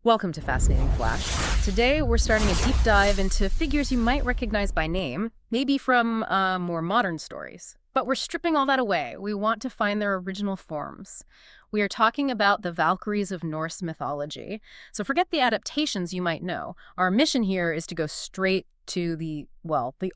Welcome to Fascinating Flash. Today, we're starting a deep dive into figures you might recognize by name, maybe from more modern stories. But we're stripping all that away. We want to find their original forms. We are talking about the Valkyries of Norse mythology. So forget the adaptations you might know. Our mission here is to go straight to the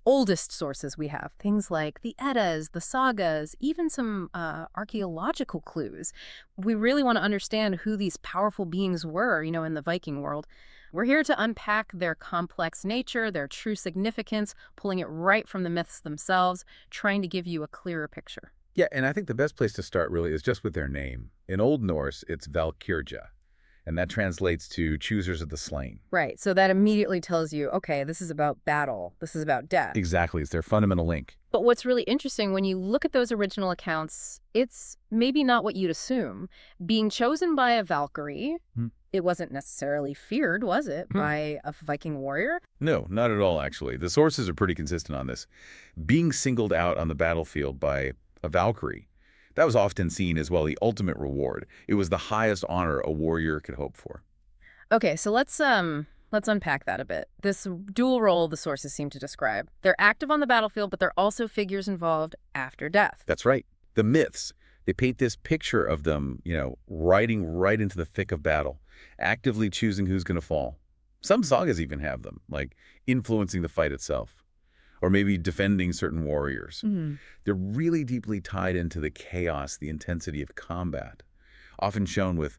oldest sources we have. Things like the Eddas, the sagas, even some archaeological clues. We really want to understand who these powerful beings were, in the Viking world. We're here to unpack their complex nature, their true significance, pulling it right from the myths themselves, trying to give you a clearer picture. Yeah, and I think the best place to start really is just with their name. In Old Norse, it's Valkyrja, and that translates to choosers of the slain. Right, so that immediately tells you, okay, this is about battle, this is about death. Exactly, it's their fundamental link. But what's really interesting, when you look at those original accounts, it's maybe not what you'd assume. Being chosen by a Valkyrie, it wasn't necessarily feared, was it, by a Viking warrior? No, not at all, actually. The sources are pretty consistent on this. Being singled out on the battlefield by a Valkyrie, that was often seen as, well, the ultimate reward. It was the highest honor a warrior could hope for. Okay, so let's unpack that a bit. This dual role the sources seem to describe. They're active on the battlefield, but they're also figures involved after death. That's right. The myths, they paint this picture of them, riding right into the thick of battle, actively choosing who's going to fall. Some sagas even have them, like influencing the fight itself, or maybe defending certain warriors. They're really deeply tied into the chaos, the intensity of combat, often shown with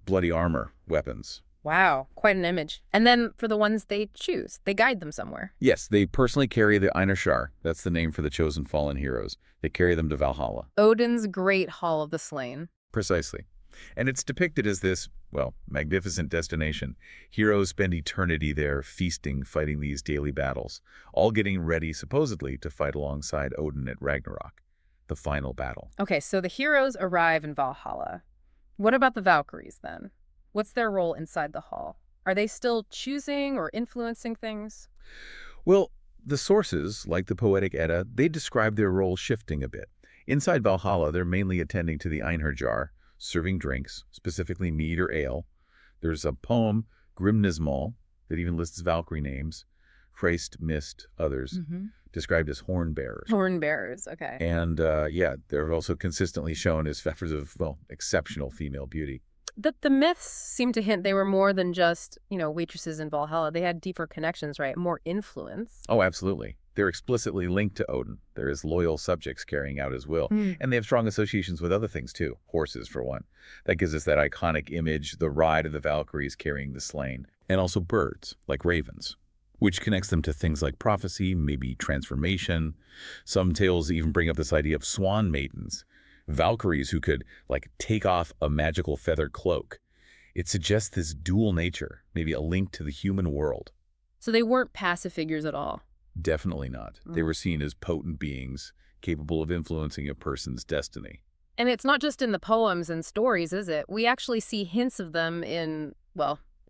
bloody armor, weapons. Wow, quite an image. And then for the ones they choose, they guide them somewhere. Yes, they personally carry the Einarshar. That's the name for the chosen fallen heroes. They carry them to Valhalla. Odin's great Hall of the Slain. Precisely. And it's depicted as this, magnificent destination. Heroes spend eternity there, feasting, fighting these daily battles, all getting ready, supposedly, to fight alongside Odin at Ragnarok, the final battle. Okay, so the heroes arrive in Valhalla. What about the Valkyries, then? What's their role inside the hall? Are they still choosing or influencing things? Well, the sources, like the poetic Edda, they describe their role shifting a bit. Inside Valhalla, they're mainly attending to the Einherjar, serving drinks, specifically mead or ale. There's a poem, Grimnismal, that even lists Valkyrie names, Freyst, Mist, others, described as horn bearers. Horn bearers, okay. And they're also consistently shown as figures of, exceptional female beauty. The myths seem to hint they were more than just, waitresses in Valhalla. They had deeper connections, right? More influence. Oh, absolutely. They're explicitly linked to Odin. They're his loyal subjects carrying out his will. And they have strong associations with other things, too. Horses, for one. That gives us that iconic image, the ride of the Valkyries carrying the slain. And also birds, like ravens, which connects them to things like prophecy, maybe transformation. Some tales even bring up this idea of swan maidens, Valkyries who could, take off a magical feather cloak. It suggests this dual nature, maybe a link to the human world. So they weren't passive figures at all. Definitely not. They were seen as potent beings, capable of influencing a person's destiny. And it's not just in the poems and stories, is it? We actually see hints of them in,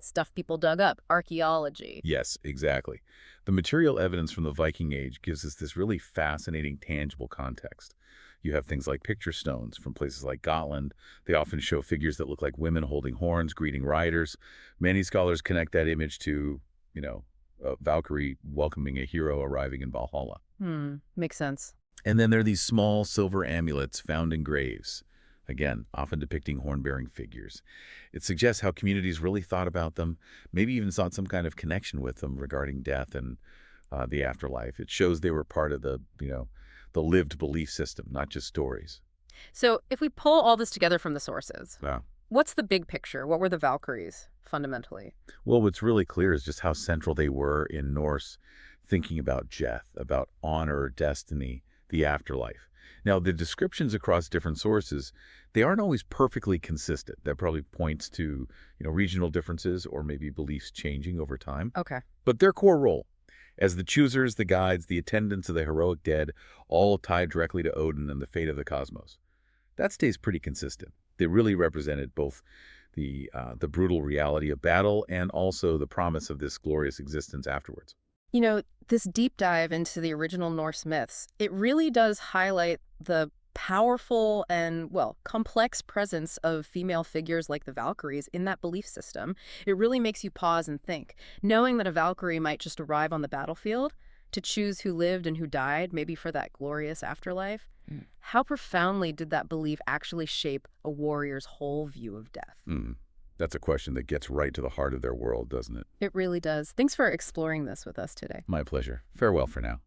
stuff people dug up, archaeology. Yes, exactly. The material evidence from the Viking Age gives us this really fascinating, tangible context. You have things like picture stones from places like Gotland. They often show figures that look like women holding horns, greeting riders. Many scholars connect that image to, a Valkyrie welcoming a hero arriving in Valhalla. Makes sense. And then there are these small silver amulets found in graves, again, often depicting horn-bearing figures. It suggests how communities really thought about them, maybe even sought some kind of connection with them regarding death and the afterlife. It shows they were part of the lived belief system, not just stories. So if we pull all this together from the sources, Yeah. what's the big picture? What were the Valkyries, fundamentally? Well, what's really clear is just how central they were in Norse thinking about death, about honor, destiny, the afterlife. Now, the descriptions across different sources, they aren't always perfectly consistent. That probably points to, regional differences or maybe beliefs changing over time. Okay. But their core role, as the choosers, the guides, the attendants of the heroic dead, all tied directly to Odin and the fate of the cosmos, that stays pretty consistent. They really represented both the brutal reality of battle and also the promise of this glorious existence afterwards. This deep dive into the original Norse myths, it really does highlight the powerful and, well, complex presence of female figures like the Valkyries in that belief system, it really makes you pause and think. Knowing that a Valkyrie might just arrive on the battlefield to choose who lived and who died, maybe for that glorious afterlife, how profoundly did that belief actually shape a warrior's whole view of death? That's a question that gets right to the heart of their world, doesn't it? It really does. Thanks for exploring this with us today. My pleasure. Farewell for now.